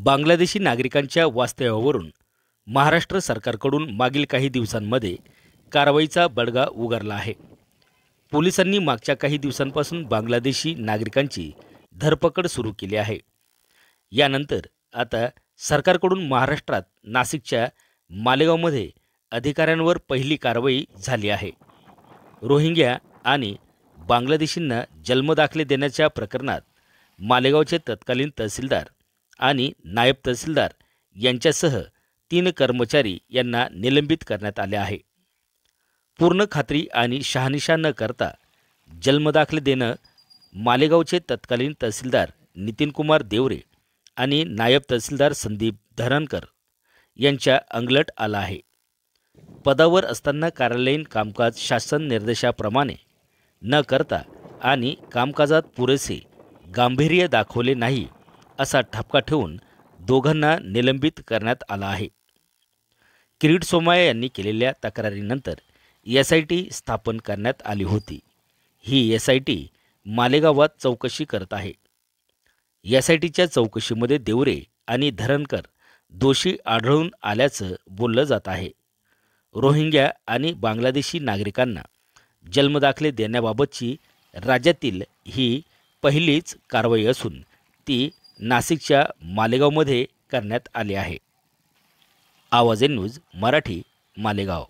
बांगलादेशी नागरिकांच्या वास्तव्यावरून महाराष्ट्र सरकारकडून मागील काही दिवसांमध्ये कारवाईचा बडगा उगारला आहे। पोलिसांनी मागच्या काही दिवसांपासून बांगलादेशी नागरिकांची धरपकड सुरू केली आहे। यानंतर आता सरकारकडून महाराष्ट्रात नाशिकच्या मालेगावमध्ये अधिकाऱ्यांवर पहिली कारवाई झाली आहे। रोहिंग्या आणि बांगलादेशींना जन्मदाखले देण्याच्या प्रकरणात मालेगावचे तत्कालीन तहसीलदार आणि नायब तहसीलदार यांच्यासह 3 कर्मचारी यांना निलंबित करण्यात आले आहे। पूर्ण खात्री आणि शहानिशा न करता जन्मदाखले देणं मालेगावचे तत्कालीन तहसीलदार नितीन कुमार देवरे आणि नायब तहसीलदार संदीप धरणकर यांच्या अंगलट आला आहे। पदावर असताना कार्यालयीन कामकाज शासन निर्देशाप्रमाणे न करता आणि कामकाजात पुरेसे गांभीर्य दाखवले नाही असा ठपका ठेवून दोघांना निलंबित करण्यात आला आहे। किरीट सोमय्या यांनी केलेल्या तक्रारीनंतर SIT स्थापन करण्यात आली होती। ही SIT मालेगावात चौकशी करत आहे। SITच्या चौकशीमध्ये देवरे आणि धरणकर दोषी आढळून आल्याचं बोललं जात आहे। रोहिंग्या आणि बांगलादेशी नागरिकांना जन्मदाखले देण्याबाबतची राज्यातील ही पहिलीच कारवाई असून ती नाशिकच्या मालेगावमध्ये करण्यात आली आहे। आवाज न्यूज मराठी, मालेगाव।